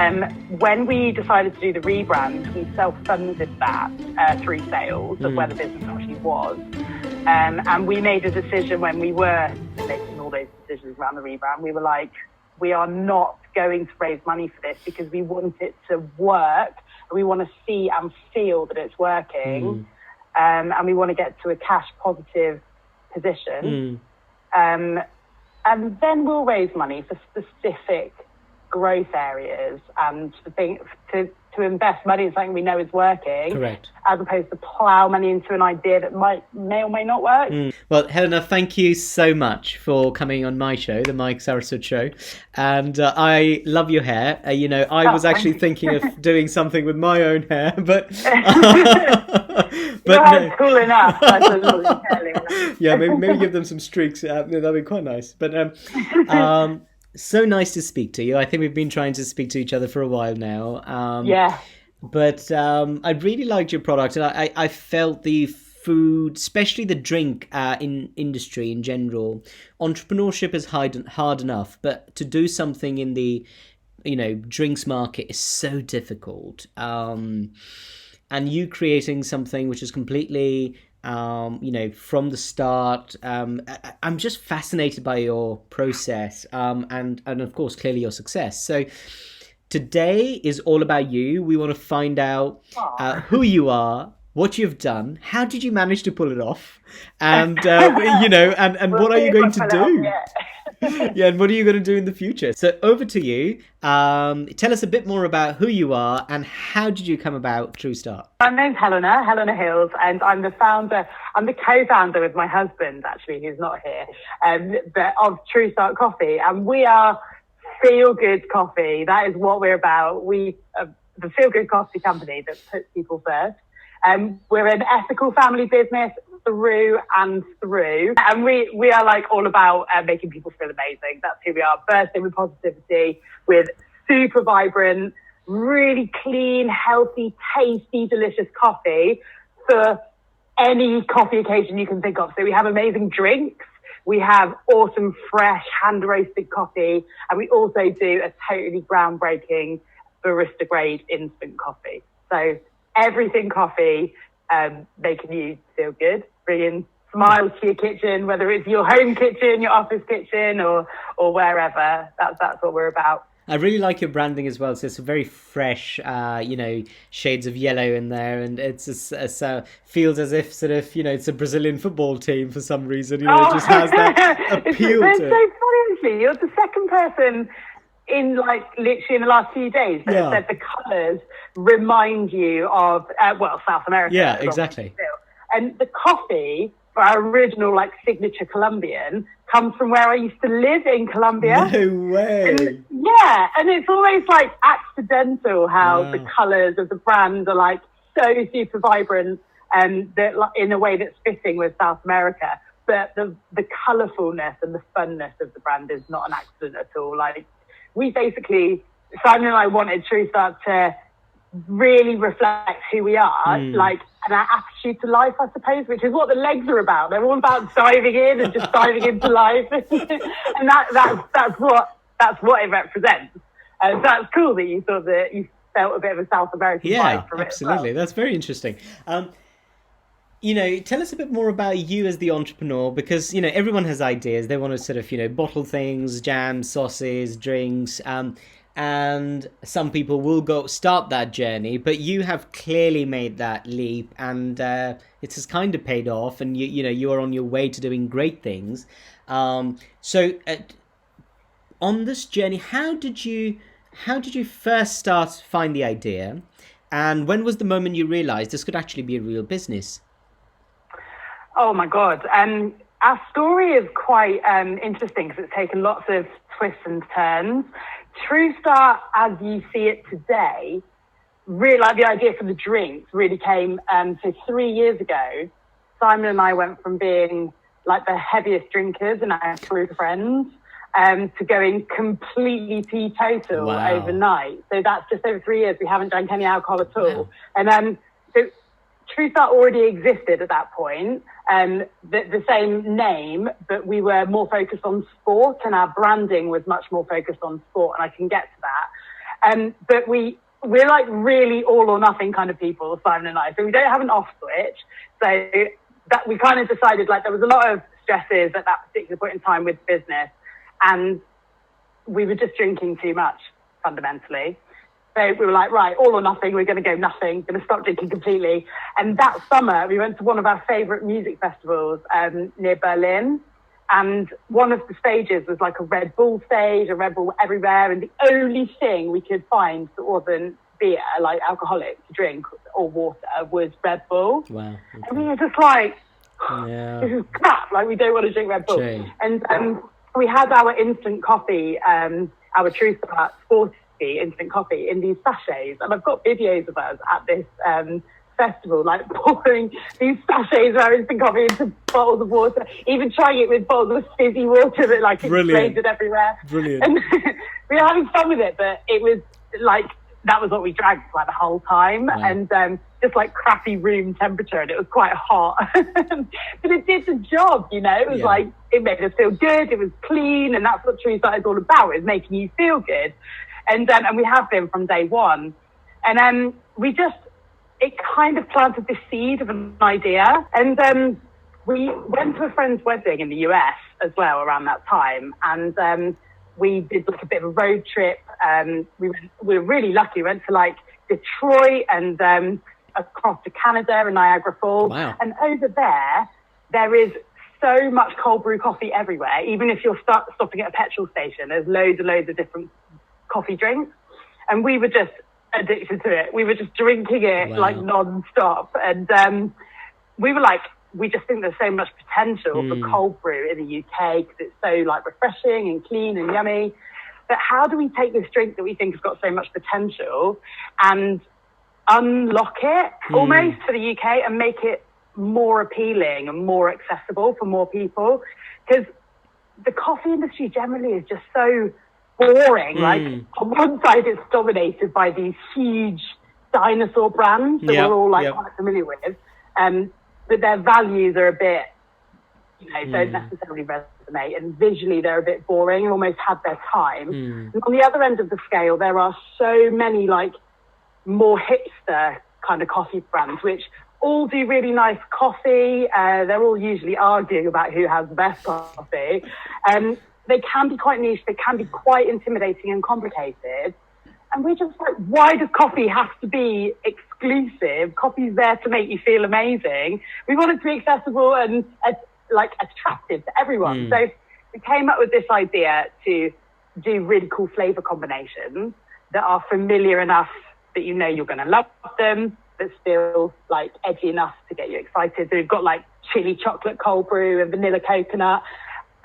When we decided to do the rebrand, we self-funded that through sales of where the business actually was. And we made a decision when we were making all those decisions around the rebrand. We were like, we are not going to raise money for this because we want it to work. And we want to see and feel that it's working. And we want to get to a cash positive position. And then we'll raise money for specific growth areas and to invest money in something we know is working. Correct. As opposed to plough money into an idea that may or may not work. Well, Helena, thank you so much for coming on my show, the Mike Saraswat Show. And I love your hair. I was actually thinking of doing something with my own hair, but your hair's cool enough. Yeah, maybe give them some streaks. That'd be quite nice. But so nice to speak to you. I think we've been trying to speak to each other for a while now. Yeah. But I really liked your product, and I felt the food, especially the drink in industry in general. Entrepreneurship is hard enough, but to do something in the drinks market is so difficult. And you creating something which is completely from the start. I'm just fascinated by your process, and of course, clearly your success. So today is all about you. We want to find out who you are, what you've done, how did you manage to pull it off, and and what are you going to do? Yeah, and what are you going to do in the future? So over to you. Tell us a bit more about who you are and how did you come about TrueStart? My name's Helena Hills, and I'm the co-founder with my husband, actually, who's not here, of TrueStart Coffee. And we are feel-good coffee. That is what we're about. We are the feel-good coffee company that puts people first. We're an ethical family business through and through. And we are like all about making people feel amazing. That's who we are. Bursting with positivity, with super vibrant, really clean, healthy, tasty, delicious coffee for any coffee occasion you can think of. So we have amazing drinks. We have awesome, fresh, hand-roasted coffee. And we also do a totally groundbreaking barista-grade instant coffee. So everything coffee, making you feel good, bringing smiles to your kitchen, whether it's your home kitchen, your office kitchen, or wherever. That's what we're about. I really like your branding as well. So it's a very fresh, shades of yellow in there, and it feels as if sort of, it's a Brazilian football team for some reason. It just has that appeal to it. It's so funny, actually. You're the second person in literally in the last few days that said the colours remind you of South America. Yeah, exactly. And the coffee, for our original signature Colombian, comes from where I used to live in Colombia. No way. And it's always accidental how the colours of the brand are so super vibrant and that in a way that's fitting with South America. But the colourfulness and the funness of the brand is not an accident at all. We basically, Simon and I wanted TrueStart to really reflect who we are, and our attitude to life, I suppose, which is what the legs are about. They're all about diving in and just diving into life, and that's what it represents. So that's cool that you thought that you felt a bit of a South American vibe from it. Yeah, absolutely. That's very interesting. Tell us a bit more about you as the entrepreneur, because, everyone has ideas. They want to sort of, bottle things, jams, sauces, drinks, and some people will go start that journey, but you have clearly made that leap, and it has kind of paid off, and you are on your way to doing great things. So on this journey, how did you first find the idea, and when was the moment you realized this could actually be a real business? Oh my God. Our story is quite interesting because it's taken lots of twists and turns. TrueStart, as you see it today, really the idea for the drinks really came 3 years ago. Simon and I went from being the heaviest drinkers in our group of friends to going completely teetotal overnight. So that's just over 3 years. We haven't drank any alcohol at all. Wow. And so TrueStart already existed at that point, the same name, but we were more focused on sport, and our branding was much more focused on sport, and I can get to But we're like really all or nothing kind of people, Simon and I. So we don't have an off switch. So that we kind of decided, like, there was a lot of stresses at that particular point in time with business, and we were just drinking too much fundamentally. So we were like, right, all or nothing. We're going to go nothing. Going to stop drinking completely. And that summer, we went to one of our favourite music festivals near Berlin. And one of the stages was like a Red Bull stage, a Red Bull everywhere. And the only thing we could find that wasn't beer, like alcoholic to drink or water, was Red Bull. Wow. Okay. And we were just like, this is crap. Like, we don't want to drink Red Bull. Shame. And we had our instant coffee, our TrueStart Sporty instant coffee in these sachets. And I've got videos of us at this festival, like pouring these sachets of our instant coffee into bottles of water, even trying it with bottles of fizzy water that like exploded everywhere. Brilliant. And we were having fun with it, but it was like, that was what we drank like the whole time. Wow. And just like crappy room temperature, and it was quite hot. But it did the job, you know. It was like, it made us feel good, it was clean, and that's what TrueStart is all about, is making you feel good. And we have been from day one. And it kind of planted the seed of an idea. And we went to a friend's wedding in the US as well around that time. And we did like a bit of a road trip. We were really lucky. We went to like Detroit and across to Canada and Niagara Falls. Wow. And over there is so much cold brew coffee everywhere. Even if you're stopping at a petrol station, there's loads and loads of different coffee drinks. And we were just addicted to it. We were just drinking it like non-stop. And we were like, we just think there's so much potential for cold brew in the UK because it's so like refreshing and clean and yummy. But how do we take this drink that we think has got so much potential and unlock it almost for the UK and make it more appealing and more accessible for more people? Because the coffee industry generally is just so boring. Like, on one side it's dominated by these huge dinosaur brands that we're all like quite familiar with, but their values are a bit, you know, don't necessarily resonate, and visually they're a bit boring and almost had their time. And on the other end of the scale, there are so many like more hipster kind of coffee brands which all do really nice coffee. They're all usually arguing about who has the best coffee. They can be quite niche, they can be quite intimidating and complicated. And we're just like, why does coffee have to be exclusive? Coffee's there to make you feel amazing. We want it to be accessible and like attractive to everyone. So we came up with this idea to do really cool flavor combinations that are familiar enough that you know you're going to love them, but still like edgy enough to get you excited. So we've got like chili chocolate cold brew and vanilla coconut.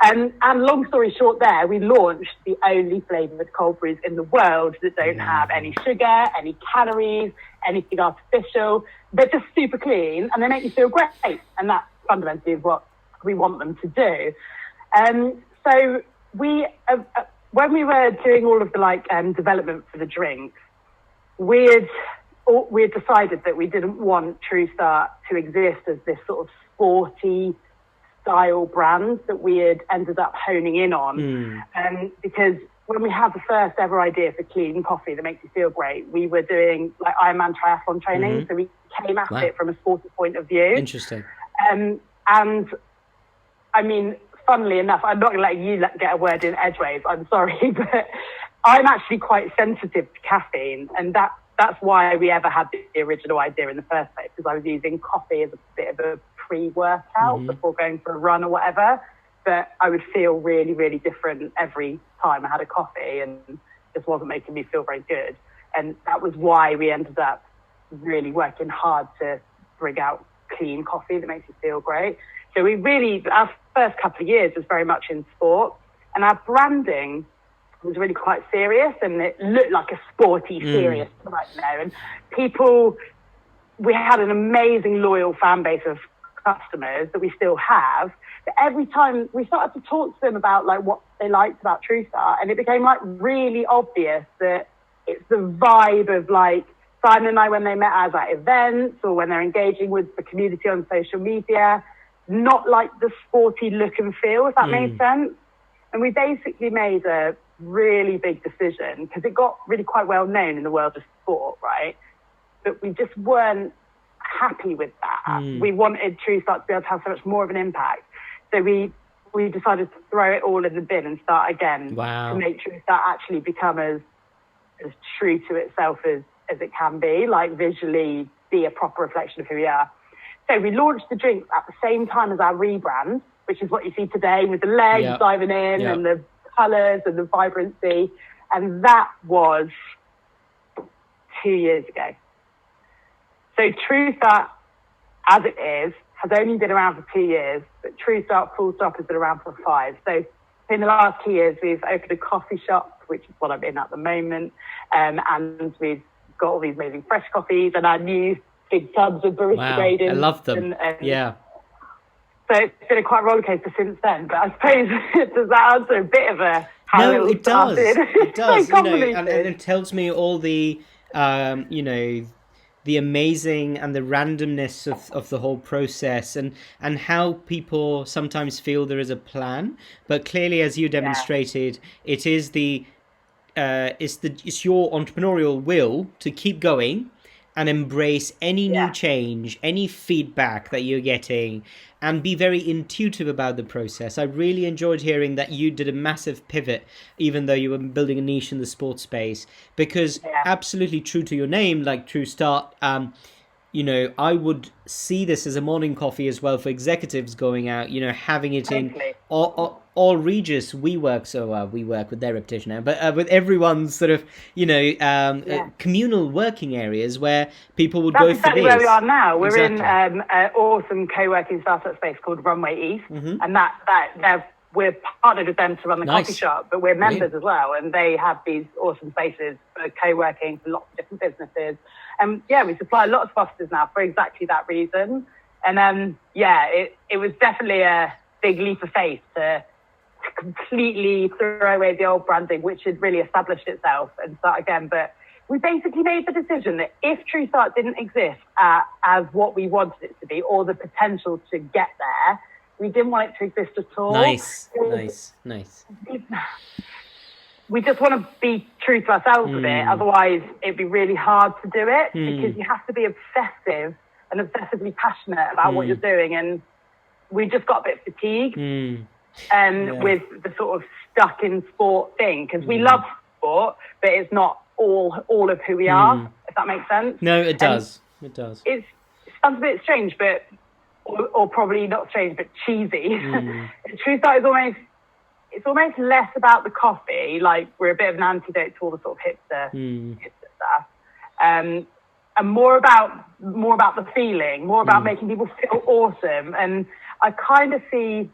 And long story short there, we launched the only flavoured cold brews in the world that don't have any sugar, any calories, anything artificial. They're just super clean and they make you feel great. And that fundamentally is what we want them to do. So we, when we were doing all of the like development for the drinks, we had decided that we didn't want TrueStart to exist as this sort of sporty style brand that we had ended up honing in on. Because when we had the first ever idea for clean coffee that makes you feel great, we were doing like Ironman triathlon training. So we came at it from a sporty point of view. Interesting. And I mean, funnily enough, I'm not going to let you get a word in edgeways, I'm sorry, but I'm actually quite sensitive to caffeine. And that's why we ever had the original idea in the first place, because I was using coffee as a bit of a pre-workout before going for a run or whatever. But I would feel really, really different every time I had a coffee, and just wasn't making me feel very good. And that was why we ended up really working hard to bring out clean coffee that makes you feel great. So we really, our first couple of years was very much in sport, and our branding was really quite serious, and it looked like a sporty, serious right now. And we had an amazing loyal fan base of customers that we still have. But every time we started to talk to them about like what they liked about TrueStart, and it became like really obvious that it's the vibe of like Simon and I when they met us at events or when they're engaging with the community on social media, not like the sporty look and feel, if that made sense. And we basically made a really big decision because it got really quite well known in the world of sport, right? But we just weren't happy with that. We wanted TrueStart to be able to have so much more of an impact. So we decided to throw it all in the bin and start again to make TrueStart actually become as true to itself as it can be, like visually be a proper reflection of who we are. So we launched the drink at the same time as our rebrand, which is what you see today with the legs diving in and the colours and the vibrancy. And that was 2 years ago. So TrueStart, as it is, has only been around for 2 years, but TrueStart full stop has been around for 5. So in the last 2 years, we've opened a coffee shop, which is what I'm in at the moment, and we've got all these amazing fresh coffees and our new big tubs of barista grading. I love them. So it's been a quite roller coaster since then. But I suppose does that answer a bit of a how it all does. started? It does. So and it tells me all the the amazing and the randomness of the whole process and how people sometimes feel there is a plan, but clearly, as you demonstrated, it is it's your entrepreneurial will to keep going and embrace any new change, any feedback that you're getting, and be very intuitive about the process. I really enjoyed hearing that you did a massive pivot, even though you were building a niche in the sports space, because absolutely true to your name, like TrueStart, I would see this as a morning coffee as well for executives going out, having it in all Regis, we work with their reputation now, but with everyone's sort of, communal working areres where people would go for this. That's exactly where we are now. We're in an awesome co-working startup space called Runway East, and we're partnered with them to run the coffee shop, but we're members as well, and they have these awesome spaces for co-working for lots of different businesses. And we supply lots of offices now for exactly that reason. And it was definitely a big leap of faith to completely throw away the old branding, which had really established itself, and start again. But we basically made the decision that if TrueStart didn't exist as what we wanted it to be, or the potential to get there, we didn't want it to exist at all. Nice. We just want to be true to ourselves with it. Otherwise, it'd be really hard to do it because you have to be obsessive and obsessively passionate about what you're doing. And we just got a bit fatigued with the sort of stuck in sport thing, because we love sport, but it's not all of who we are, if that makes sense. No, it does. It sounds a bit strange, but or probably not strange, but cheesy. TrueStart is almost less about the coffee. Like, we're a bit of an antidote to all the sort of hipster stuff, and more about the feeling, more about making people feel awesome. And I kind of see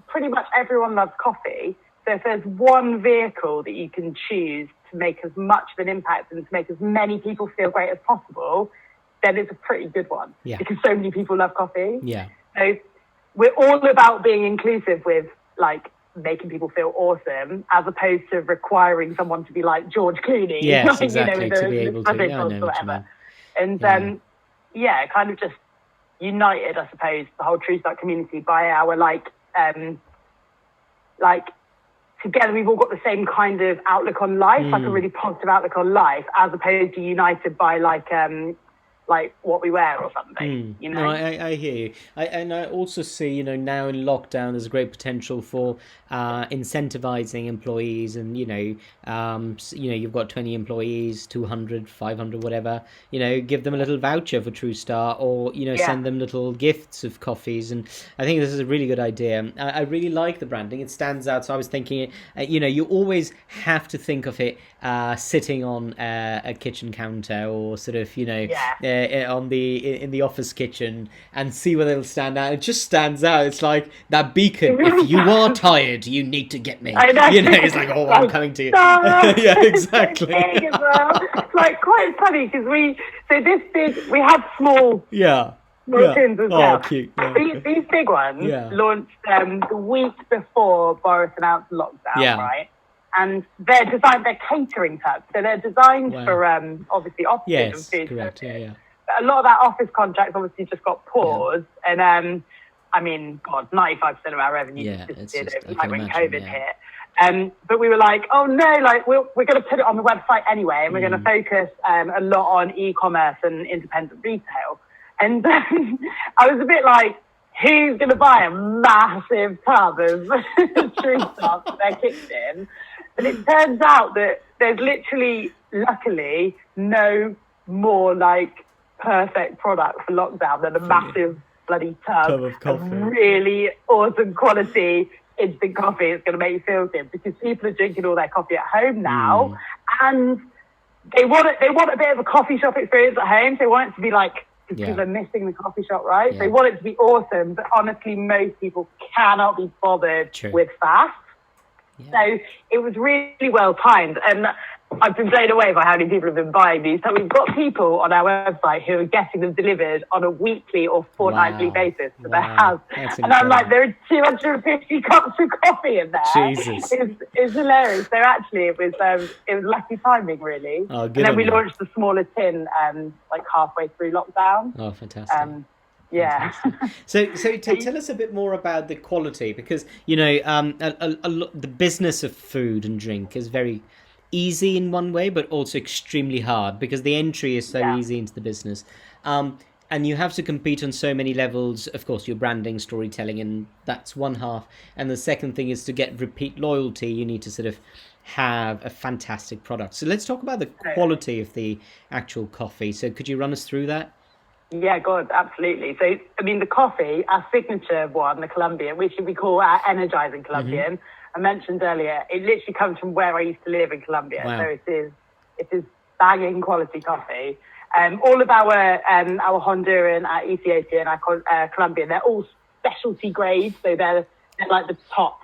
pretty much everyone loves coffee. So if there's one vehicle that you can choose to make as much of an impact and to make as many people feel great as possible, then it's a pretty good one, because so many people love coffee. So we're all about being inclusive with, like, making people feel awesome, as opposed to requiring someone to be like George Clooney. Yes, exactly, to be able to. Or whatever. And it kind of just united, I suppose, the whole TrueStart community by our together we've all got the same kind of outlook on life, like a really positive outlook on life, as opposed to united by like what we wear or something, No, I hear you. And I also see, now in lockdown, there's a great potential for incentivizing employees, and you've got 20 employees, 200, 500, whatever. Give them a little voucher for TrueStart, or send them little gifts of coffees. And I think this is a really good idea. I really like the branding; it stands out. So I was thinking, you always have to think of it sitting on a kitchen counter, or sort of, in the office kitchen, and see whether it'll stand out. It just stands out. It's like that beacon. If you are tired, you need to get me. I know. It's like, I'm coming to you. Yeah, exactly. It's like quite funny, because we have small tins as well. Cute. These big ones launched the week before Boris announced lockdown, right? And they're catering tubs, so they're designed for obviously offices and food. Correct. Yeah. But a lot of our office contracts obviously just got paused, and 95% of our revenue disappeared when COVID hit. But we were like, oh no, like we're going to put it on the website anyway, and we're going to focus a lot on e-commerce and independent retail. And I was a bit like, who's going to buy a massive tub of TrueStart for their kitchen? But it turns out that there's literally, luckily, no more like perfect product for lockdown than a massive bloody tub of really awesome quality instant coffee. It's going to make you feel good, because people are drinking all their coffee at home now, and they want a bit of a coffee shop experience at home. They want it to be like, because they're missing the coffee shop, right? They want it to be awesome, but honestly, most people cannot be bothered with fast. So it was really well timed, and I've been blown away by how many people have been buying these. So we've got people on our website who are getting them delivered on a weekly or fortnightly basis to their house. And I'm like, there are 250 cups of coffee in there. Jesus. It's hilarious. So actually, it was lucky timing, really. Oh, good. And then we launched the smaller tin like halfway through lockdown. Oh, fantastic. Yeah. So tell us a bit more about the quality, because the business of food and drink is very easy in one way, but also extremely hard, because the entry is so easy into the business, and you have to compete on so many levels. Of course, your branding, storytelling, and that's one half. And the second thing is to get repeat loyalty. You need to sort of have a fantastic product. So let's talk about the quality of the actual coffee. So could you run us through that? Yeah, God, absolutely. So, I mean, the coffee, our signature one, the Colombian, which we call our energizing Colombian, I mentioned earlier, it literally comes from where I used to live in Colombia. Wow. So it is banging quality coffee. All of our Honduran, our Ethiopian, our Colombian, they're all specialty grades. So they're like the top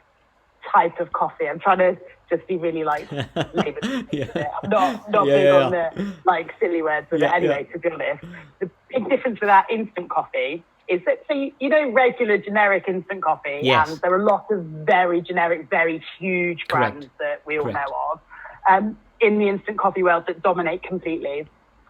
type of coffee. I'm trying to just be really like labor. I'm not big on the like silly words, but anyway, to be honest, the big difference with our instant coffee is that, so you know, regular generic instant coffee, and there are lots of very generic, very huge brands that we all know of in the instant coffee world that dominate completely.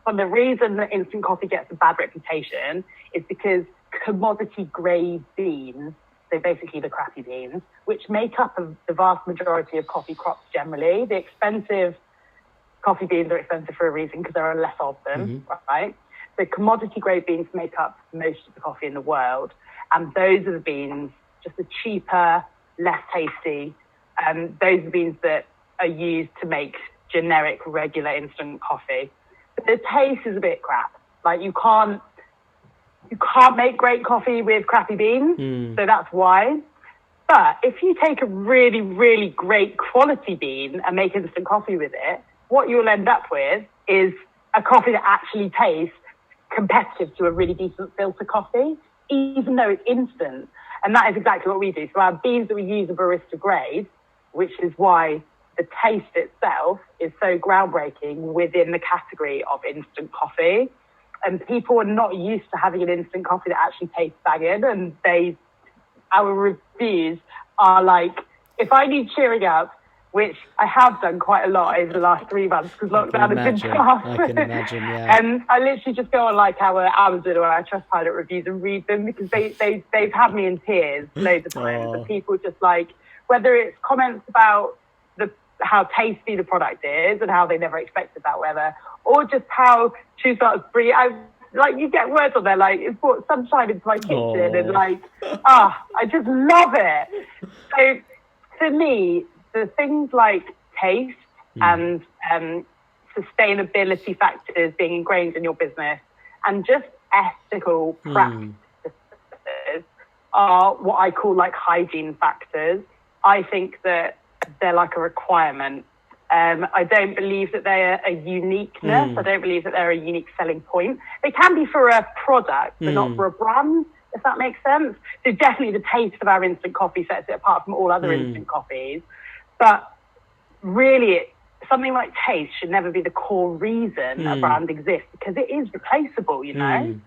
And the reason that instant coffee gets a bad reputation is because commodity grade beans, so basically the crappy beans, which make up the vast majority of coffee crops generally. The expensive coffee beans are expensive for a reason, because there are less of them, right? So commodity grade beans make up most of the coffee in the world. And those are the beans, just the cheaper, less tasty. Those are the beans that are used to make generic, regular instant coffee. But the taste is a bit crap. Like you can't make great coffee with crappy beans. So that's why. But if you take a really, really great quality bean and make instant coffee with it, what you'll end up with is a coffee that actually tastes competitive to a really decent filter coffee, even though it's instant. And that is exactly what we do. So our beans that we use are barista grade, which is why the taste itself is so groundbreaking within the category of instant coffee. And people are not used to having an instant coffee that actually tastes banging. And our reviews are like, if I need cheering up, which I have done quite a lot over the last 3 months, because lockdown has been tough. I can imagine, yeah. And I literally just go on like our Amazon or our Trustpilot reviews and read them, because they've had me in tears loads of times. And people just like, whether it's comments about how tasty the product is and how they never expected that weather, or just how TrueStart's free. Like, you get words on there like, it's brought sunshine into my kitchen, and like, I just love it. So for me, the things like taste and sustainability factors being ingrained in your business, and just ethical practices are what I call like hygiene factors. I think that they're like a requirement. I don't believe that they're a uniqueness. I don't believe that they're a unique selling point. They can be for a product, but not for a brand, if that makes sense. So definitely the taste of our instant coffee sets it apart from all other instant coffees. But really, something like taste should never be the core reason a brand exists, because it is replaceable, you know?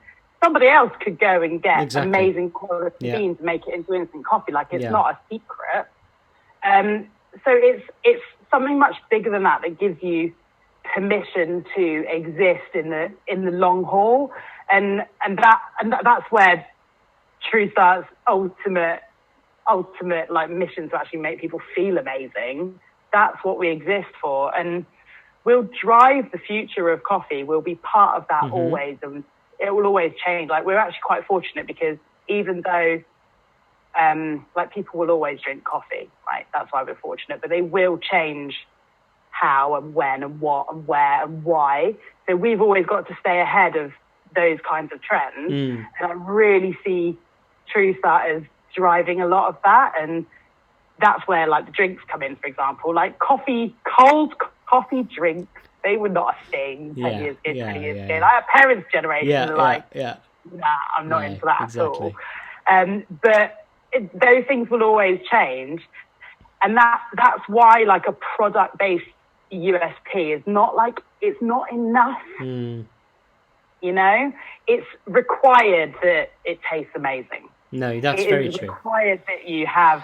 Somebody else could go and get amazing quality beans and make it into instant coffee. Like, it's not a secret. So it's something much bigger than that gives you permission to exist in the long haul, and that's where TrueStart's ultimate ultimate like mission to actually make people feel amazing. That's what we exist for, and we'll drive the future of coffee. We'll be part of that always, and it will always change. Like, we're actually quite fortunate because even though like people will always drink coffee, right? That's why we're fortunate, but they will change how and when and what and where and why. So we've always got to stay ahead of those kinds of trends. And I really see TrueStart as driving a lot of that. And that's where like the drinks come in, for example, like cold coffee drinks. They were not a thing 10 years ago, 20 years ago. Like our parents' generation are like, nah, I'm not into that at all. But those things will always change. And that's why like a product-based USP is not like, it's not enough. You know, it's required that it tastes amazing. No, that's very true. It's required that you have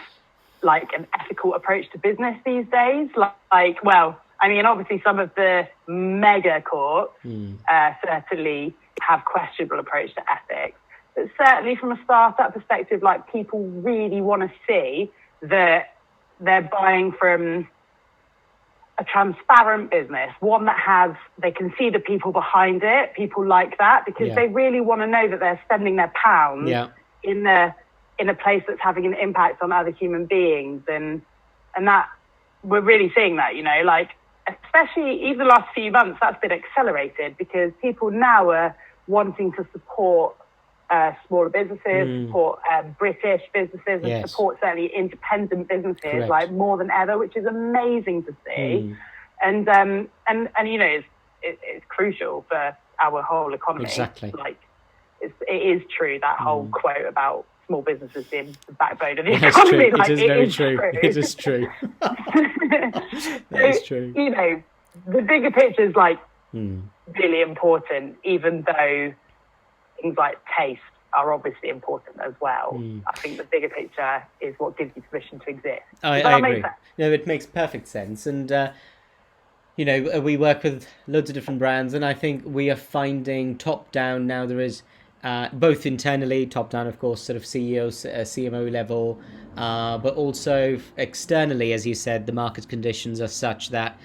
like an ethical approach to business these days. Like, well, I mean, obviously some of the mega corps certainly have questionable approach to ethics. But certainly from a startup perspective, like people really want to see that they're buying from a transparent business, one that they can see the people behind it, people like that, because they really want to know that they're spending their pounds in a place that's having an impact on other human beings. And that we're really seeing that, you know, like, especially even the last few months, that's been accelerated because people now are wanting to support smaller businesses, support British businesses, and support certainly independent businesses like more than ever, which is amazing to see. And you know, it's crucial for our whole economy. Exactly. Like it is true, that whole quote about small businesses being the backbone of the economy. True. Like, it is very true. It is true. That's true. You know, the bigger picture is like really important, even though things like taste are obviously important as well. I think the bigger picture is what gives you permission to exist. I agree. No, it makes perfect sense. And, you know, we work with loads of different brands, and I think we are finding top-down now there is both internally, top-down, of course, sort of CEO, CMO level, but also externally, as you said, the market conditions are such that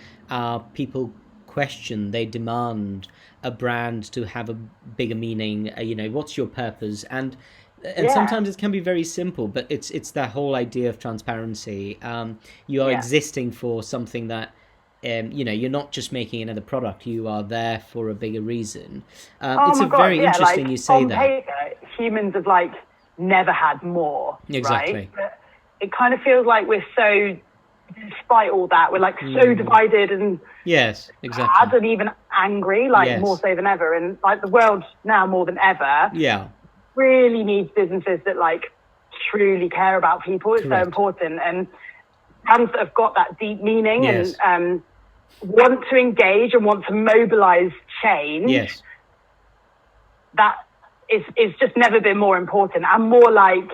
people question, they demand a brand to have a bigger meaning. You know, what's your purpose? And sometimes it can be very simple, but it's that whole idea of transparency. You are existing for something that, you know, you're not just making another product. You are there for a bigger reason. It's very interesting you say that. Paper, humans have like never had more. Exactly. Right? But it kind of feels like we're so, despite all that, we're like so divided and sad and even angry, like more so than ever. And like the world now more than ever really needs businesses that like truly care about people. It's so important. And brands that have got that deep meaning and want to engage and want to mobilize change, that is just never been more important and more like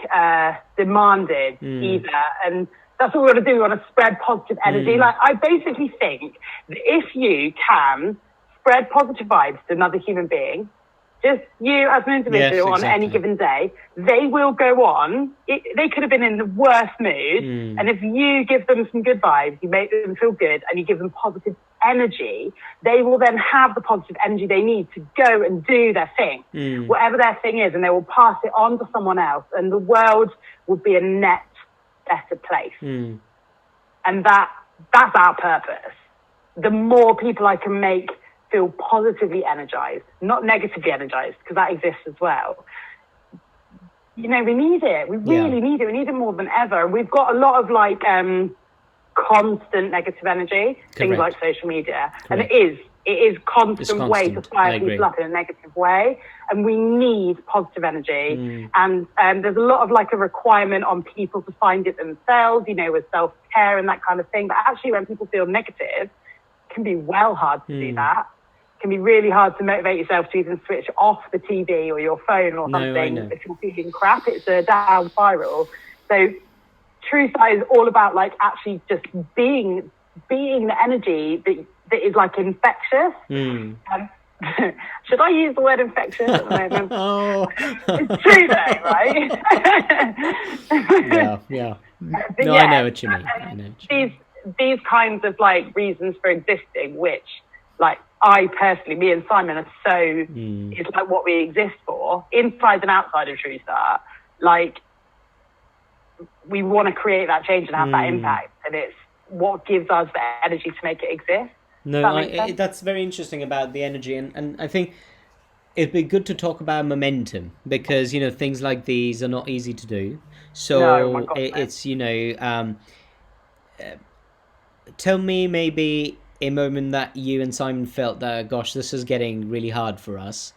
demanded either. And that's what we want to do. We want to spread positive energy. Like, I basically think that if you can spread positive vibes to another human being, just you as an individual on any given day, they will go on. They could have been in the worst mood. And if you give them some good vibes, you make them feel good, and you give them positive energy, they will then have the positive energy they need to go and do their thing, whatever their thing is, and they will pass it on to someone else, and the world will be a net better place. And that's our purpose. The more people I can make feel positively energized, not negatively energized, because that exists as well. You know, we need it. We really need it. We need it more than ever. And we've got a lot of like constant negative energy, things like social media. And it is constant way to fire people up in a negative way. And we need positive energy. And there's a lot of like a requirement on people to find it themselves, you know, with self-care and that kind of thing. But actually when people feel negative, it can be well hard to do that. It can be really hard to motivate yourself to even switch off the TV or your phone or something. If you're feeling crap, it's a down spiral. So TrueStart is all about like actually just being the energy that is like infectious. Should I use the word infectious at the moment? Oh. It's true though, right? Yeah. But No, yeah, I know what you mean. These kinds of like reasons for existing, which like I personally, me and Simon are so, it's like what we exist for, inside and outside of TrueStart. Like, we want to create that change and have that impact, and it's what gives us the energy to make it exist. No, that's very interesting about the energy, and I think it'd be good to talk about momentum, because things like these are not easy to do. So it's tell me maybe a moment that you and Simon felt that, gosh, this is getting really hard for us,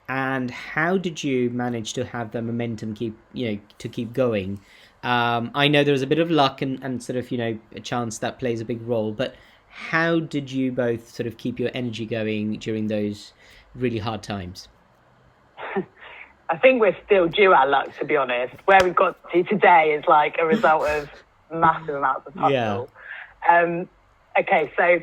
and how did you manage to have the momentum to keep going? I know there was a bit of luck and sort of a chance that plays a big role, but how did you both sort of keep your energy going during those really hard times? I think we're still due our luck, to be honest. Where we've got to today is like a result of massive amounts of hustle. Yeah. Okay, so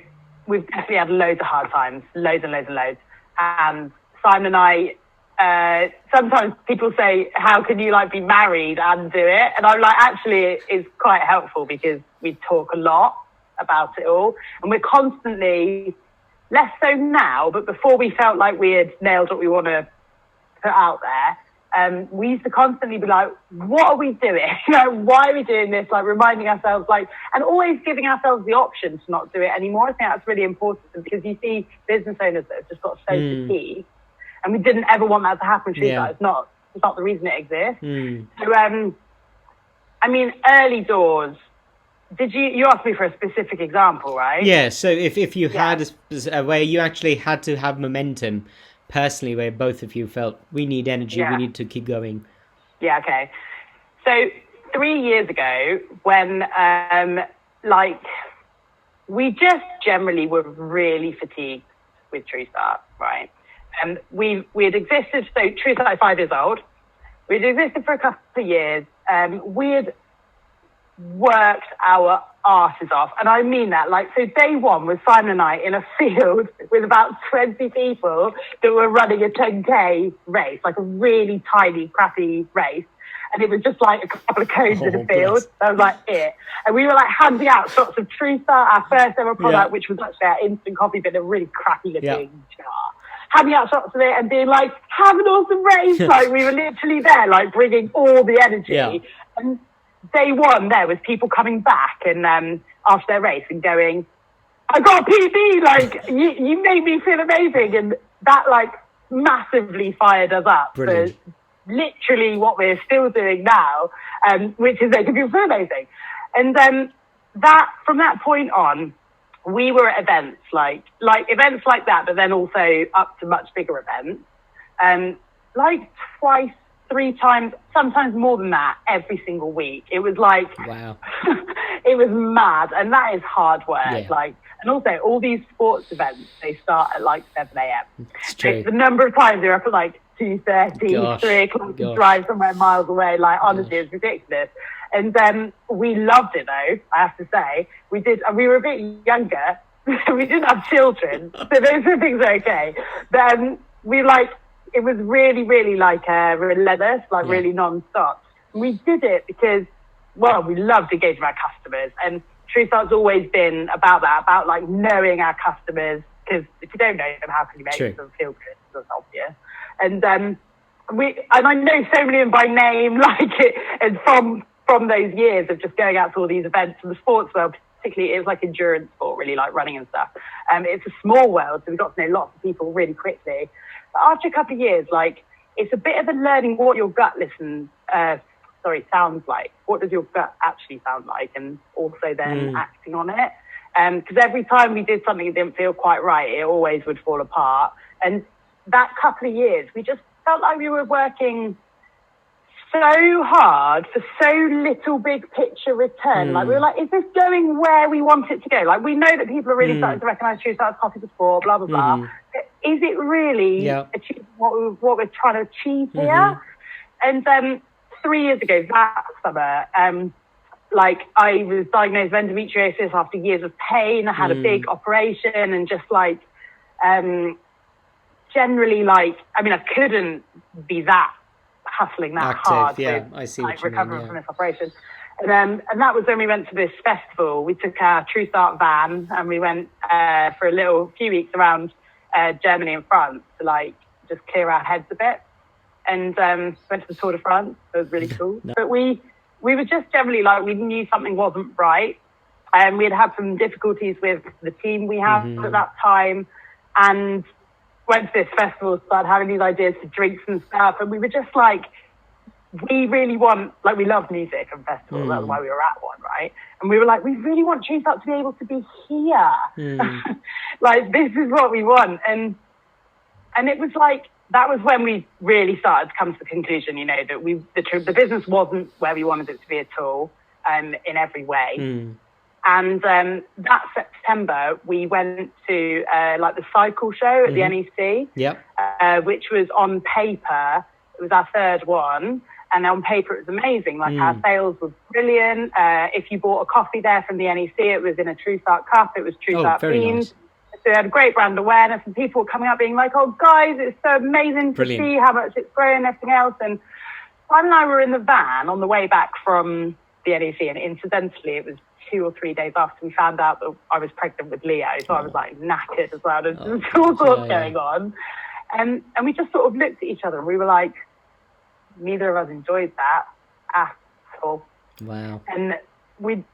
we've definitely had loads of hard times, loads and loads and loads. And Simon and I, sometimes people say, how can you like be married and do it? And I'm like, actually, it's quite helpful because we talk a lot about it all. And we're constantly, less so now, but before we felt like we had nailed what we want to put out there, we used to constantly be like, what are we doing? Why are we doing this? Like reminding ourselves, like, and always giving ourselves the option to not do it anymore. I think that's really important, because you see business owners that have just got so fatigued, and we didn't ever want that to happen. It's not the reason it exists. So, I mean, early doors. Did you asked me for a specific example, right? Yeah. So if you had where you actually had to have momentum personally, where both of you felt we need energy, we need to keep going. Yeah. Okay. So 3 years ago, when we just generally were really fatigued with TrueStart, right? And we had existed. So TrueStart is 5 years old. We'd existed for a couple of years. We had worked our asses off, and I mean that. Like, so day one was Simon and I in a field with about 20 people that were running a 10k race, like a really tiny, crappy race, and it was just like a couple of cones in a field. That was like it. And we were like handing out shots of TrueStart, our first ever product, which was actually our instant coffee, but a really crappy looking jar. Handing out shots of it and being like, have an awesome race. Like, we were literally there, like bringing all the energy. And day one there was people coming back and after their race and going, I got a PB, like you made me feel amazing. And that like massively fired us up. Brilliant. For literally what we're still doing now, which is making people feel amazing. And that from that point on, we were at events like events like that, but then also up to much bigger events, like twice, 3 times, sometimes more than that, every single week. It was like, wow. It was mad, and that is hard work. Yeah. Like, and also all these sports events, they start at like 7 a.m. It's true. The number of times they're up at like 2:30, 3 o'clock to drive somewhere miles away. Like, honestly, it's ridiculous. And we loved it though, I have to say. We did, and we were a bit younger. We didn't have children, so those things are okay. But we like, it was really, really like relentless, like really non-stop. We did it because, well, we loved engaging with our customers, and TrueStart's always been about that, about like knowing our customers, because if you don't know them, how can you make them feel good? That's obvious. And I know so many of them by name, like it, and from those years of just going out to all these events in the sports world, particularly, it was like endurance sport, really, like running and stuff. It's a small world, so we got to know lots of people really quickly. But after a couple of years, like, it's a bit of a learning what your gut sounds like. What does your gut actually sound like? And also then acting on it. Because every time we did something that didn't feel quite right, it always would fall apart. And that couple of years, we just felt like we were working so hard for so little big picture return. Like, we were like, is this going where we want it to go? Like, we know that people are really starting to recognise TrueStart's coffee before, blah, blah, blah. Is it really achieving what we're trying to achieve here? And 3 years ago, that summer, like, I was diagnosed with endometriosis after years of pain. I had a big operation, and just like generally like, I mean, I couldn't be that hustling that active, hard yeah, with I see like what you recovering mean, from this operation. And that was when we went to this festival. We took our TrueStart van and we went for a few weeks around Germany and France to like just clear our heads a bit. And went to the Tour de France. It was really cool. No. But we were just generally like, we knew something wasn't right. And we had some difficulties with the team we had at that time. And went to this festival, started having these ideas for drinks and stuff. And we were just like, we really want, like, we love music and festivals. That's why we were at one, right? And we were like, we really want TrueStart to be able to be here. Like, this is what we want. And it was like, that was when we really started to come to the conclusion, you know, that the business wasn't where we wanted it to be at all, in every way. And that September, we went to like the cycle show at the NEC, which was on paper, it was our third one. And on paper, it was amazing. Like our sales were brilliant. If you bought a coffee there from the NEC, it was in a TrueStart cup. It was TrueStart beans. Nice. So we had great brand awareness, and people were coming up being like, "Oh, guys, it's so amazing to see how much it's grown and everything else." And Simon and I were in the van on the way back from the NEC, and incidentally, it was 2 or 3 days after we found out that I was pregnant with Leo, so I was like knackered as well. There's all sorts going on, and we just sort of looked at each other, and we were like, neither of us enjoyed that at all. Wow. And we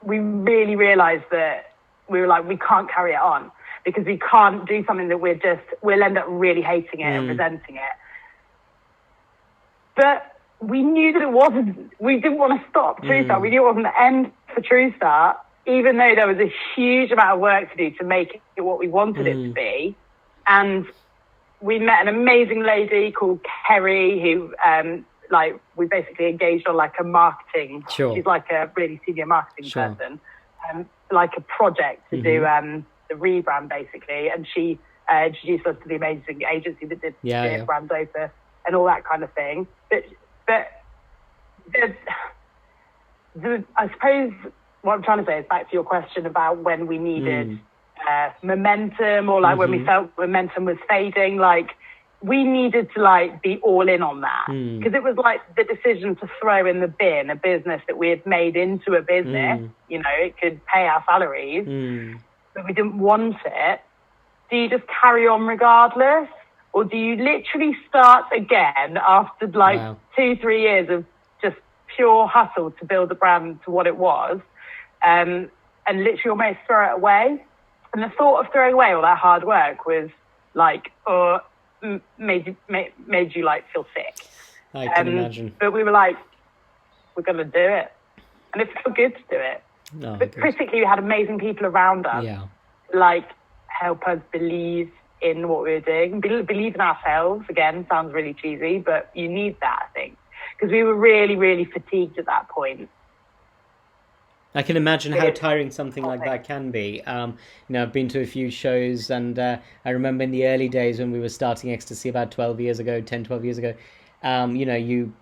really realised that we were like, we can't carry it on, because we can't do something that we'll end up really hating it and resenting it. But we knew that we didn't want to stop TrueStart. We knew it wasn't the end for TrueStart, even though there was a huge amount of work to do to make it what we wanted it to be. And we met an amazing lady called Kerry who, like, we basically engaged on like a marketing. Sure. She's like a really senior marketing person, like a project to do the Rebrand basically. And she introduced us to the amazing agency that did Brand Over and all that kind of thing. But I suppose what I'm trying to say is back to your question about when we needed momentum, or like when we felt momentum was fading, like we needed to like be all in on that, because it was like the decision to throw in the bin a business that we had made into a business. You know, it could pay our salaries, but we didn't want it. Do you just carry on regardless, or do you literally start again after like 2-3 years of just pure hustle to build the brand to what it was, and literally almost throw it away? And the thought of throwing away all that hard work was like, made you like feel sick. I can imagine. But we were like, we're going to do it. And it felt good to do it. But critically, we had amazing people around us, like help us believe in what we were doing, believe in ourselves. Again, sounds really cheesy, but you need that, I think, because we were really, really fatigued at that point. I can imagine how tiring something like that can be. You know, I've been to a few shows, and I remember in the early days when we were starting Ecstasy about 12 years ago, you know, you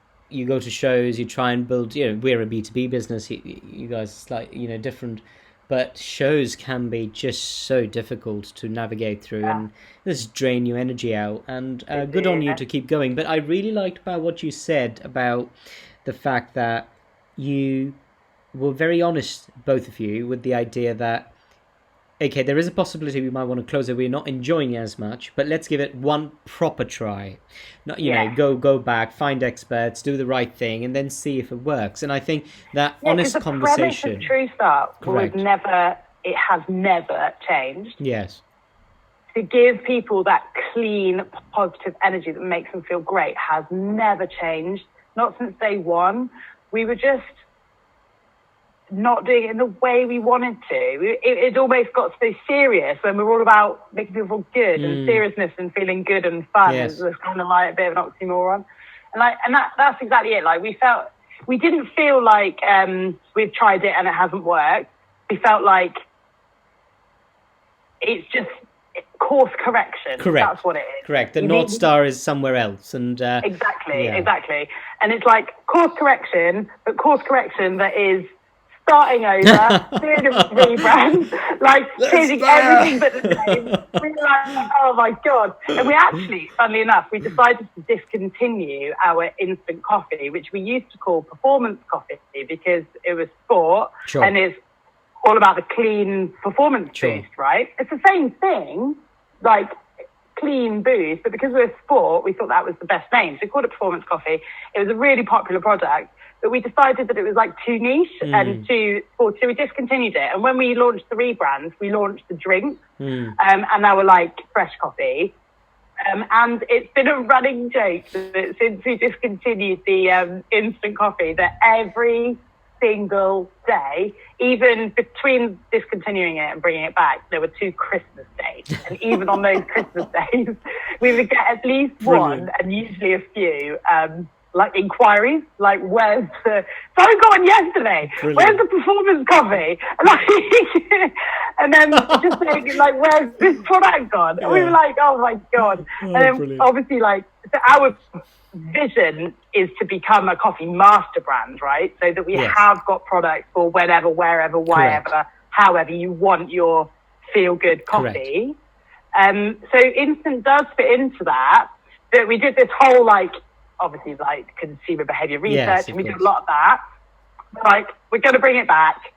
go to shows, you try and build, you know, we're a B2B business, you guys like, you know, different, but shows can be just so difficult to navigate through and just drain your energy out, and good on you to keep going. But I really liked about what you said about the fact that you were very honest, both of you, with the idea that, okay, there is a possibility we might want to close it, we're not enjoying it as much, but let's give it one proper try. Not, you know, go back, find experts, do the right thing, and then see if it works. And I think that honest conversation. The premise of TrueStart has never changed. Yes. To give people that clean, positive energy that makes them feel great has never changed. Not since day one. We were just not doing it in the way we wanted to. It almost got so serious when we were all about making people feel good, and seriousness and feeling good and fun. It was kind of like a bit of an oxymoron. And that's exactly it. Like we didn't feel like we've tried it and it hasn't worked. We felt like it's just course correction. Correct. That's what it is. Correct. The North Star is somewhere else. And exactly. And it's like course correction, but course correction that is starting over, doing a rebrand, like changing everything but the name. We were like, oh my God. And we actually, funnily enough, we decided to discontinue our instant coffee, which we used to call performance coffee because it was sport and it's all about the clean performance boost, right? It's the same thing, like clean boost, but because we're sport, we thought that was the best name. So we called it performance coffee. It was a really popular product, but we decided that it was like too niche and too sporty, so we discontinued it. And when we launched the rebrand, we launched the drink, and now we're like fresh coffee. And it's been a running joke that since we discontinued the instant coffee, that every single day, even between discontinuing it and bringing it back, there were 2 Christmas days. And even on those Christmas days, we would get at least one and usually a few like inquiries, like where's the, so I got one yesterday, where's the performance coffee? And then just saying, like, where's this product gone? And we were like, oh my God. And then obviously, like, so our vision is to become a coffee master brand, right? So that we have got products for whenever, wherever, wherever, however you want your feel good coffee. So instant does fit into that. But we did this whole, like, obviously, like, consumer behavior research, and we did a lot of that. Like, we're going to bring it back.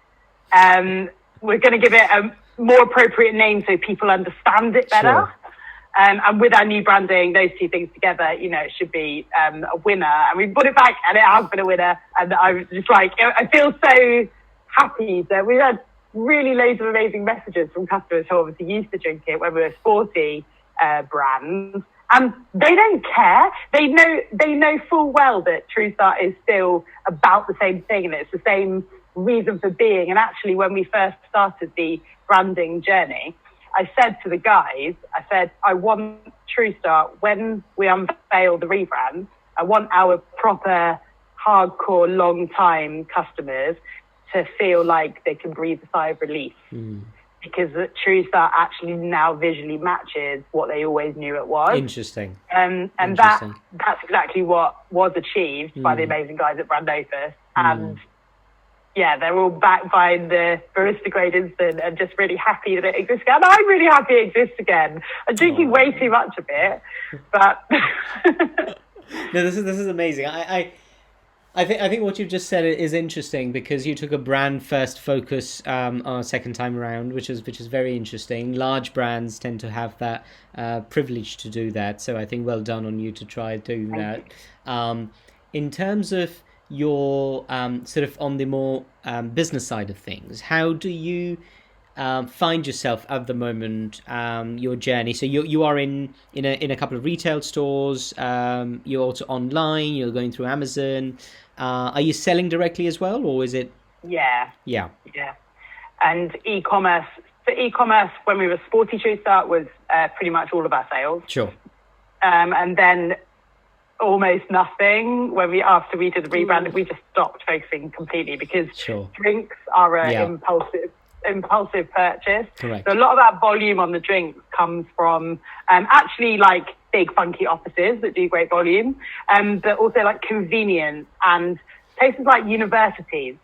We're going to give it a more appropriate name so people understand it better. And with our new branding, those 2 things together, you know, it should be a winner. And we put it back, and it has been a winner. And I was just like, I feel so happy that we've had really loads of amazing messages from customers who obviously used to drink it when we were sporty brands. And they don't care. They know full well that TrueStart is still about the same thing, and it's the same reason for being. And actually, when we first started the branding journey, I said to the guys, I want TrueStart, when we unveil the rebrand, I want our proper, hardcore, long-time customers to feel like they can breathe a sigh of relief. Because TrueStart actually now visually matches what they always knew it was. Interesting. And that's exactly what was achieved by the amazing guys at Brand Opus. And yeah, they're all backed by the barista grade instant and just really happy that it exists again. I'm really happy it exists again. I'm drinking way too much of it, but no, this is amazing. I think what you've just said is interesting, because you took a brand first focus on a second time around, which is very interesting. Large brands tend to have that privilege to do that, so I think well done on you to try doing that. In terms of your sort of on the more business side of things, how do you find yourself at the moment, your journey? So you are in a couple of retail stores, you're also online, you're going through Amazon. Are you selling directly as well, or is it? Yeah. And e-commerce. So e-commerce, when we were sporty TrueStart, was pretty much all of our sales. Sure. And then almost nothing after we did the rebrand. We just stopped focusing completely, because drinks are an impulsive purchase. Correct. So a lot of our volume on the drinks comes from actually like big funky offices that do great volume, but also like convenience and places like universities,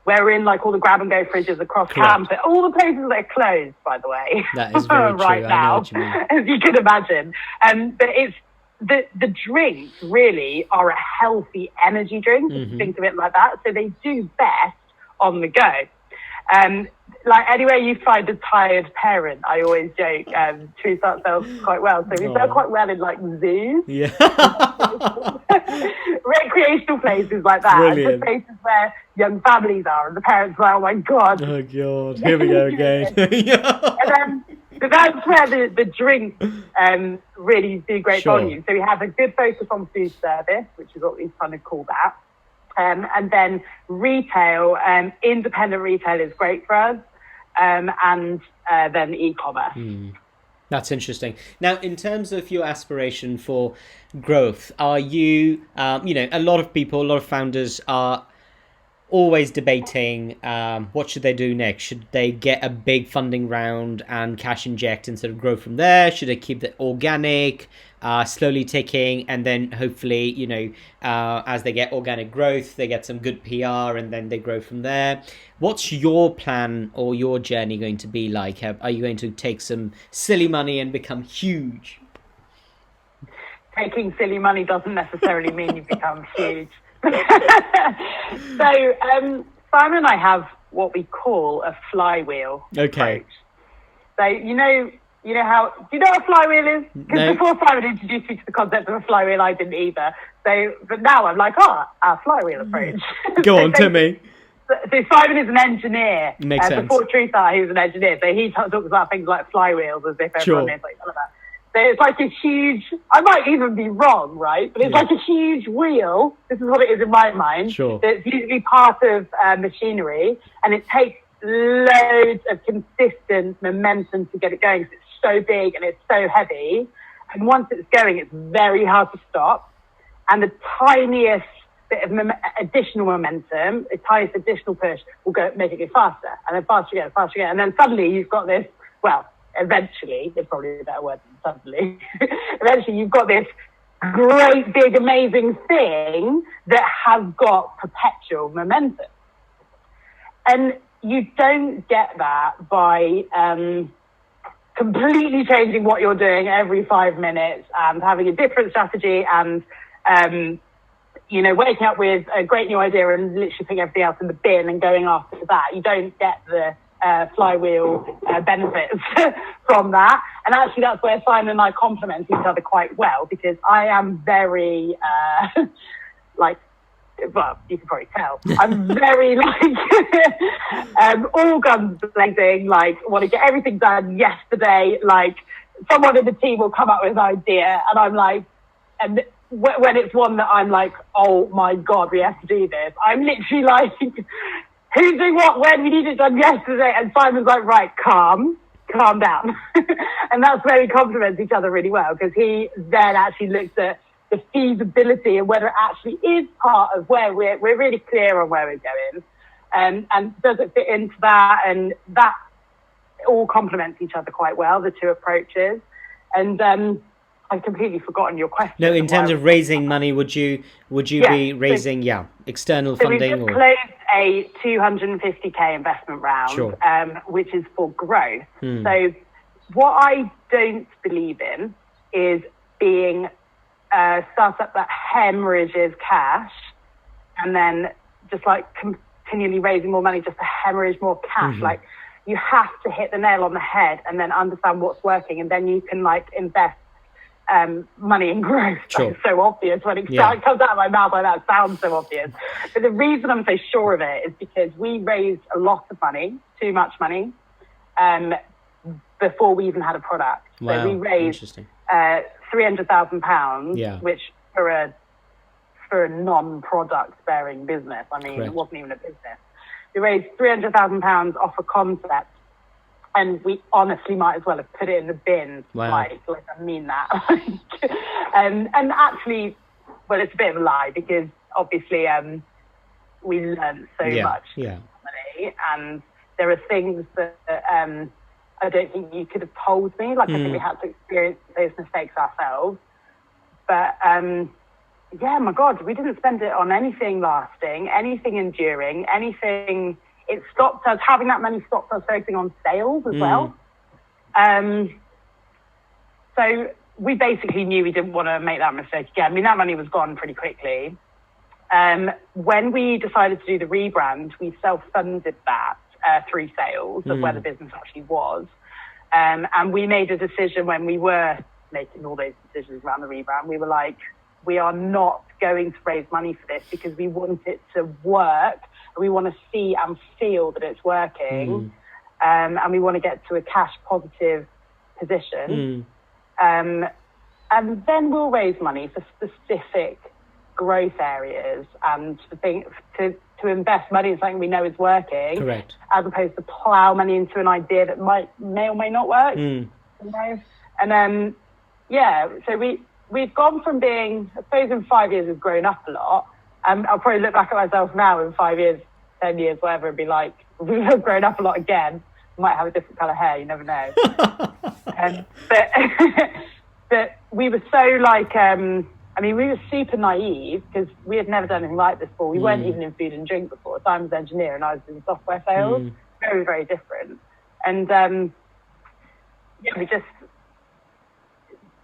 where we're in like all the grab and go fridges across campus, all the places that are closed, by the way. That is very right true. Now, as you can imagine. But it's the drinks really are a healthy energy drink, if you think of it like that. So they do best on the go. Like anywhere you find a tired parent, I always joke, TrueStart sells quite well. So we sell quite well in like zoos, recreational places like that, and places where young families are, and the parents are like, oh my God. Oh God, here we go again. So that's where the drinks really do great volume. So we have a good focus on food service, which is what we kind of call that. And then retail, independent retail is great for us, and then e-commerce. That's interesting. Now, in terms of your aspiration for growth, are you, a lot of founders are always debating what should they do next. Should they get a big funding round and cash inject and sort of grow from there? Should they keep it organic? slowly ticking, and then hopefully, as they get organic growth, they get some good PR, and then they grow from there. What's your plan or your journey going to be like? Are you going to take some silly money and become huge? Taking silly money doesn't necessarily mean you become huge. So Simon and I have what we call a flywheel approach. So you know how, do you know what a flywheel is? Because before Simon introduced me to the concept of a flywheel, I didn't either. So, but now I'm like, our flywheel approach. Go on, tell me. So Simon is an engineer. Makes sense. Before TrueStart, he was an engineer. So he talks about things like flywheels as if everyone is like, that. So it's like a huge, I might even be wrong, right? But it's like a huge wheel. This is what it is in my mind. Sure. It's usually part of machinery, and it takes loads of consistent momentum to get it going, because it's so big and it's so heavy. And once it's going, it's very hard to stop. And the tiniest bit of additional momentum, the tiniest additional push will make it go faster, and then faster again, faster again. And then suddenly you've got this, eventually, it's probably a better word than suddenly, eventually you've got this great, big, amazing thing that has got perpetual momentum. And you don't get that by completely changing what you're doing every 5 minutes and having a different strategy and, waking up with a great new idea and literally putting everything else in the bin and going after that. You don't get the flywheel benefits from that. And actually that's where Simon and I complement each other quite well, because I am very you can probably tell, I'm very all guns blazing, want to get everything done yesterday. Someone in the team will come up with an idea and I'm like, and when it's one that I'm like, oh my God, we have to do this, I'm literally like, who's doing what, when, we need it done yesterday. And Simon's like, right, calm down. And that's where we complement each other really well, because he then actually looks at the feasibility and whether it actually is part of where we're really clear on where we're going. And does it fit into that? And that all complements each other quite well, the two approaches. And I've completely forgotten your question. No, in terms of raising money, would you be raising external funding? We just closed a 250k investment round, sure. Which is for growth. So what I don't believe in is being a startup that hemorrhages cash and then just continually raising more money just to hemorrhage more cash. Mm-hmm. You have to hit the nail on the head and then understand what's working, and then you can invest money in growth. Sure. It's so obvious when it comes out of my mouth like that. It sounds so obvious. But the reason I'm so sure of it is because we raised a lot of money, too much money, before we even had a product. Wow. So we raised £300,000, which for a non-product bearing business, Correct. It wasn't even a business. We raised £300,000 off a concept, and we honestly might as well have put it in the bin. Wow. I mean that. And actually, it's a bit of a lie, because obviously we learned so much from money, and there are things that I don't think you could have told me. I think we had to experience those mistakes ourselves. But my God, we didn't spend it on anything lasting, anything enduring, anything. It stopped us, having that money stopped us focusing on sales as well. So we basically knew we didn't want to make that mistake again. That money was gone pretty quickly. When we decided to do the rebrand, we self-funded that through sales of where the business actually was. And we made a decision when we were making all those decisions around the rebrand. We were like, we are not going to raise money for this, because we want it to work. We want to see and feel that it's working. And we want to get to a cash positive position. And then we'll raise money for specific growth areas and to invest money in something we know is working. Correct. As opposed to plow money into an idea that may or may not work. And so we've gone from being, I suppose in 5 years we've grown up a lot. I'll probably look back at myself now in 5 years, 10 years, whatever, and be like, we've grown up a lot again. Might have a different colour hair, you never know. but we were so like, we were super naive because we had never done anything like this before. We weren't even in food and drink before. Simon's engineer and I was in software sales. Very, very different. And we just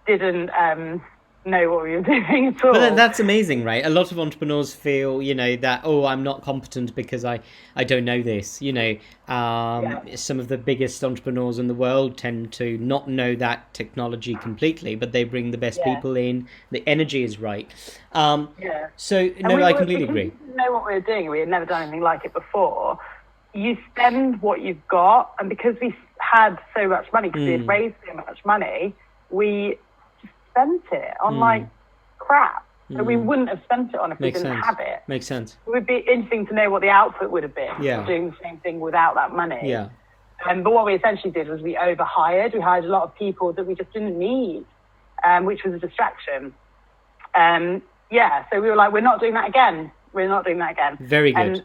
didn't know what we were doing at all. But that's amazing, right? A lot of entrepreneurs feel, that, I'm not competent because I don't know this. Some of the biggest entrepreneurs in the world tend to not know that technology completely, but they bring the best people in. The energy is right. So, I completely agree. We didn't know what we were doing. We had never done anything like it before. You spend what you've got, and because we had so much money, because we had raised so much money, we spent it on like crap. So we wouldn't have spent it on if we didn't have it. Makes sense. It would be interesting to know what the output would have been doing the same thing without that money. Yeah. But what we essentially did was we overhired. We hired a lot of people that we just didn't need, which was a distraction. So we were like, we're not doing that again. Very good.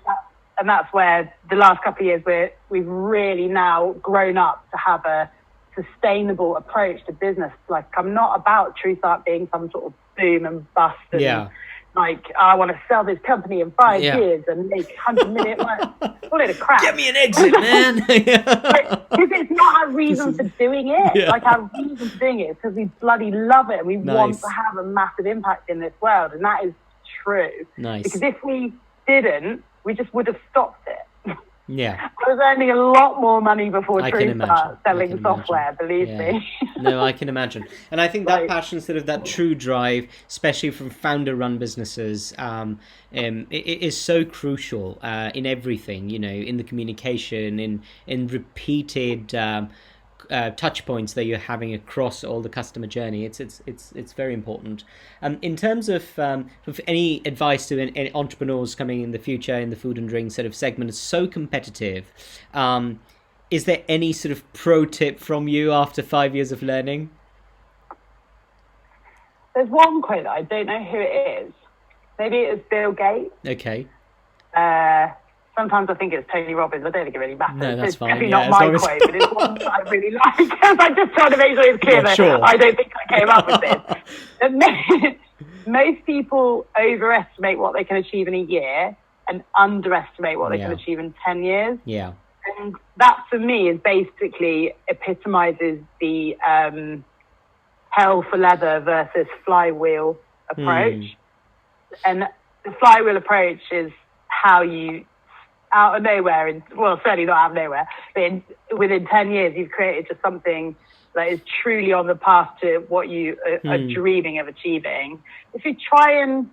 And that's where the last couple of years we've really now grown up to have a sustainable approach to business. Like, I'm not about TrueStart being some sort of boom and bust and like, I want to sell this company in 5 years and make 100 million. Call it a crap. Get me an exit, man. Because it's not our reason for doing it. Like, our reason for doing it is because we bloody love it and we want to have a massive impact in this world, and that is true. Because if we didn't, we just would have stopped it. Yeah. I was earning a lot more money before TrueStart selling software, believe me. No, I can imagine. And I think that passion, sort of that true drive, especially from founder-run businesses, it is so crucial in everything, in the communication, in repeated touch points that you're having across all the customer journey. It's very important. In terms of any advice to any entrepreneurs coming in the future in the food and drink sort of segment, is so competitive. Is there any sort of pro tip from you after 5 years of learning? There's one quote that I don't know who it is. Maybe it is Bill Gates. Okay. Sometimes I think it's Tony Robbins. I don't think it really matters. No, that's fine. Definitely not my quote, but it's one that I really like. Because I'm just trying to make sure it's clear that I don't think I came up with this. Most people overestimate what they can achieve in a year and underestimate what they can achieve in 10 years. Yeah. And that, for me, is basically epitomizes the hell for leather versus flywheel approach. And the flywheel approach is how you, out of nowhere, certainly not out of nowhere, but within 10 years, you've created just something that is truly on the path to what you are dreaming of achieving. If you try and,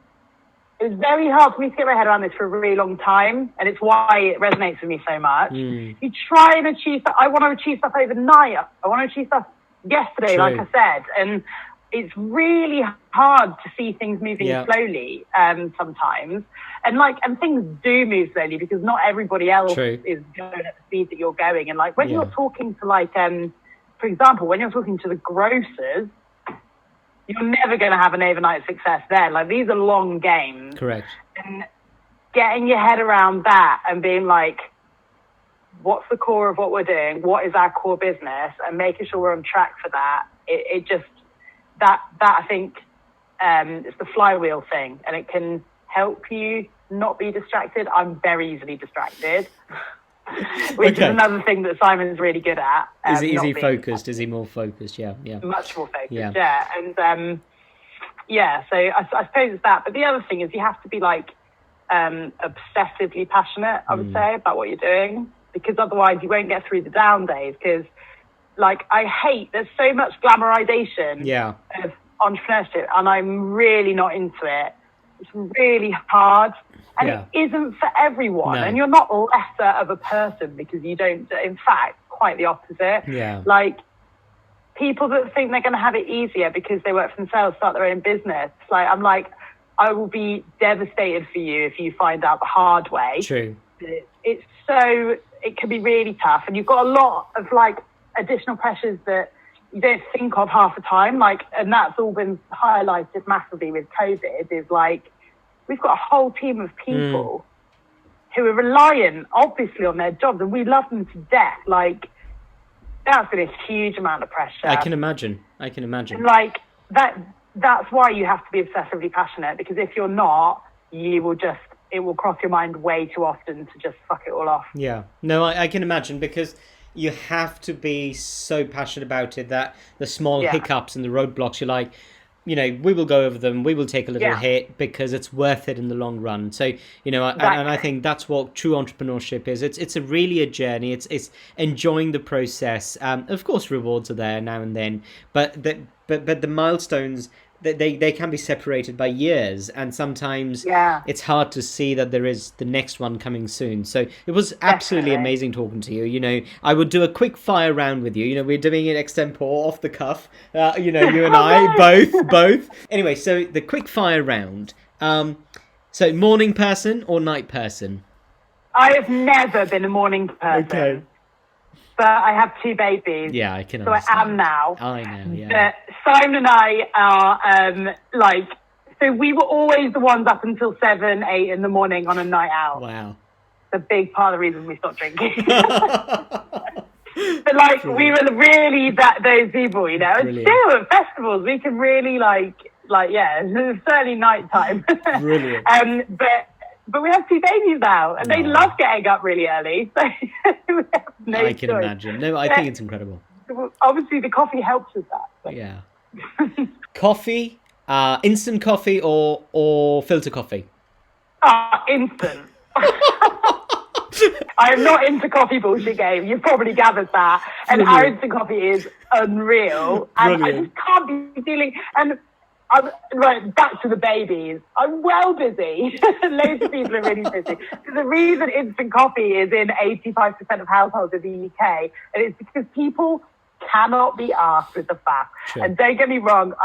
it was very hard for me to get my head around this for a really long time, and it's why it resonates with me so much. You try and achieve stuff. I want to achieve stuff overnight. I want to achieve stuff yesterday, like I said, and it's really hard to see things moving slowly sometimes. And things do move slowly because not everybody else is going at the speed that you're going. And like when you're talking to for example, when you're talking to the grocers, you're never going to have an overnight success there. Like, these are long games. Correct. And getting your head around that and being like, what's the core of what we're doing? What is our core business? And making sure we're on track for that. It just, that I think, it's the flywheel thing, and it can help you not be distracted. I'm very easily distracted. Which is another thing that Simon's really good at. Is he focused? Is he more focused? Yeah. Much more focused, yeah. And so I suppose it's that. But the other thing is you have to be like obsessively passionate, I would say, about what you're doing, because otherwise you won't get through the down days. Because like, there's so much glamorization of entrepreneurship, and I'm really not into it. It's really hard. And it isn't for everyone. No. And you're not lesser of a person because you don't. In fact, quite the opposite. Yeah. Like, people that think they're going to have it easier because they work for themselves, start their own business. Like, I'm like, I will be devastated for you if you find out the hard way. True. It can be really tough. And you've got a lot of like additional pressures that you don't think of half the time. Like, and that's all been highlighted massively with COVID, is like, we've got a whole team of people who are reliant, obviously, on their jobs, and we love them to death. Like, that's been a huge amount of pressure. I can imagine. And like, that's why you have to be obsessively passionate, because if you're not, it will cross your mind way too often to just fuck it all off. Yeah, no, I can imagine, because you have to be so passionate about it that the small hiccups and the roadblocks, you're like, we will go over them, we will take a little hit, because it's worth it in the long run. So, and I think that's what true entrepreneurship is. It's really a journey. It's enjoying the process. Of course, rewards are there now and then, but the milestones, they can be separated by years, and sometimes it's hard to see that there is the next one coming soon. So it was absolutely amazing talking to you. I would do a quick fire round with you. We're doing it extempore, off the cuff. You and I both. Anyway, so the quick fire round. So morning person or night person? I have never been a morning person. Okay. But I have 2 babies. Yeah, I can understand. So I am now. I know, yeah. But Simon and I are so we were always the ones up until 7, 8 in the morning on a night out. Wow. It's a big part of the reason we stopped drinking. But we were really those people, And still at festivals, we can really it's certainly nighttime. Brilliant. But we have 2 babies now, and they love getting up really early. So we have no I can imagine. No, I think it's incredible. Obviously, the coffee helps with that. So. Yeah. Coffee, instant coffee or filter coffee? Instant. I am not into coffee bullshit game. You've probably gathered that. And our instant coffee is unreal. And brilliant. I just can't be dealing... And right, back to the babies. I'm well busy. Loads of people are really busy. The reason instant coffee is in 85% of households in the UK, and it's because people cannot be asked with the faff. Sure. And don't get me wrong,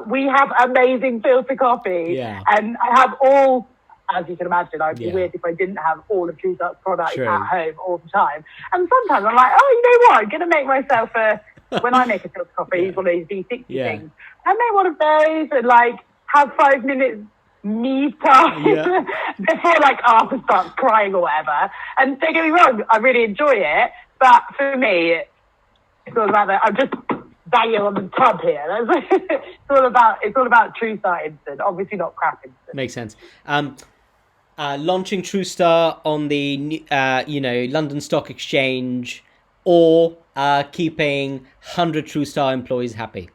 we have amazing filter coffee. Yeah. And I have as you can imagine, I'd be weird if I didn't have all of TrueStart's products at home all the time. And sometimes I'm like, you know what, I'm going to make myself when I make a filter coffee, it's one of these V60 things. I make one of those and have 5 minutes me time before Arthur starts crying or whatever. And don't get me wrong, I really enjoy it. But for me, it's all about that. I'm just banging on the tub here. It's all about TrueStart Instant, obviously not crap instant. Makes sense. Launching TrueStart on the London Stock Exchange, or keeping 100 TrueStart employees happy?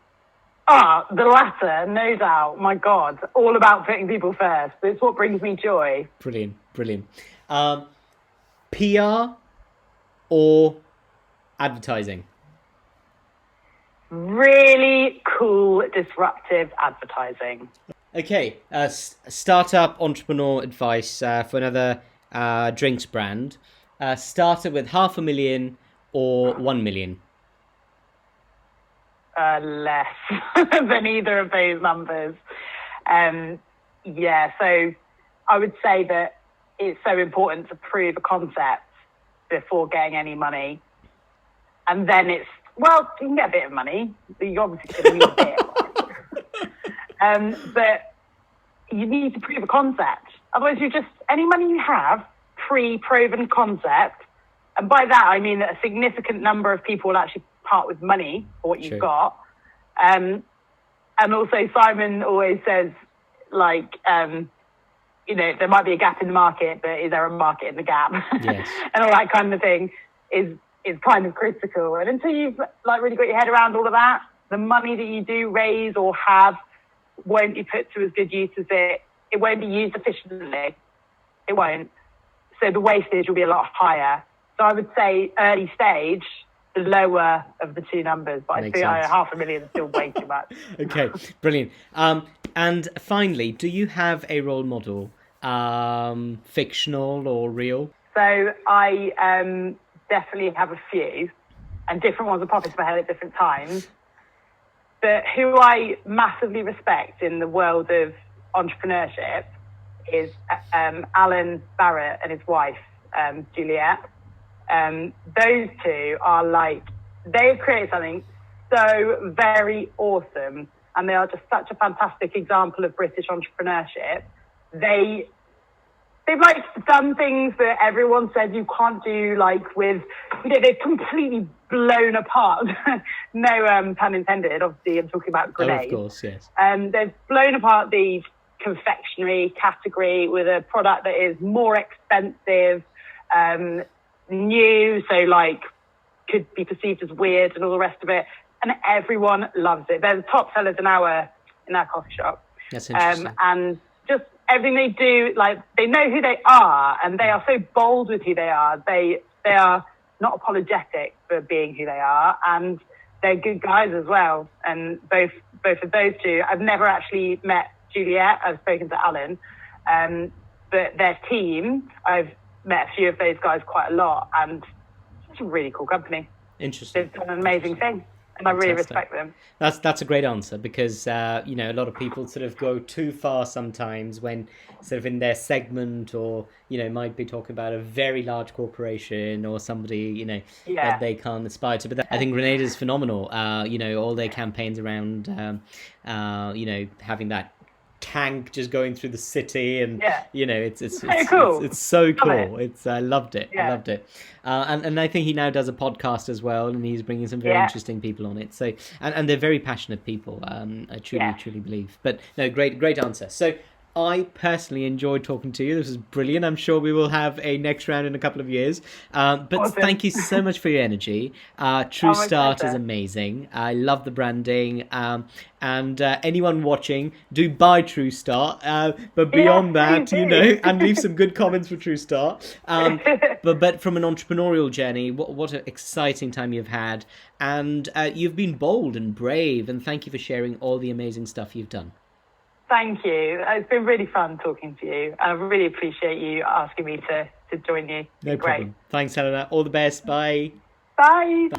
The latter, no doubt. My God, all about putting people first. It's what brings me joy. Brilliant. PR or advertising? Really cool, disruptive advertising. Okay, startup entrepreneur advice for another drinks brand. Started with 500,000 or 1 million? Less than either of those numbers. So I would say that it's so important to prove a concept before getting any money. And then you can get a bit of money, but you obviously going to need a bit. But you need to prove a concept. Otherwise, any money you have, pre-proven concept, and by that I mean that a significant number of people will actually part with money for what you've got. And also Simon always says, there might be a gap in the market, but is there a market in the gap? Yes. And all that kind of thing is kind of critical. And until you've really got your head around all of that, the money that you do raise or have won't be put to as good use as it won't be used efficiently. It won't. So the wastage will be a lot higher. So I would say early stage, the lower of the two numbers, but I think 500,000 is still way too much. Okay, brilliant. And finally, do you have a role model, fictional or real? So I definitely have a few, and different ones will pop into my head at different times. But who I massively respect in the world of entrepreneurship is Alan Barrett and his wife, Juliet. Those two are they've created something so very awesome, and they are just such a fantastic example of British entrepreneurship. They they've like done things that everyone said you can't do, like with, they've completely blown apart. No pun intended. Obviously, I'm talking about grenades. Oh, of course, yes. They've blown apart the confectionery category with a product that is more expensive, new, so like could be perceived as weird and all the rest of it. And everyone loves it. They're the top sellers in our coffee shop. That's interesting. And just everything they do, like they know who they are, and they are so bold with who they are. They are not apologetic for being who they are, and they're good guys as well. And both of those two, I've never actually met Juliet. I've spoken to Alan, but their team, I've met a few of those guys quite a lot, and it's a really cool company. Interesting. They've done an amazing thing. And I really respect them. That's a great answer, because a lot of people sort of go too far sometimes when sort of in their segment, or might be talking about a very large corporation or somebody that they can't aspire to. But I think Grenade is phenomenal. All their campaigns around having that tank just going through the city, and it's cool. It's so cool. I loved it. I loved it. And I think he now does a podcast as well, and he's bringing some very interesting people on it. So and they're very passionate people. I truly believe. But no, great answer. So I personally enjoyed talking to you. This was brilliant. I'm sure we will have a next round in a couple of years. But awesome. Thank you so much for your energy. TrueStart is amazing. I love the branding. And anyone watching, do buy TrueStart. But beyond that, and leave some good comments for TrueStart. But from an entrepreneurial journey, what an exciting time you've had. And you've been bold and brave. And thank you for sharing all the amazing stuff you've done. Thank you. It's been really fun talking to you. I really appreciate you asking me to join you. No problem. Thanks, Helena. All the best. Bye. Bye.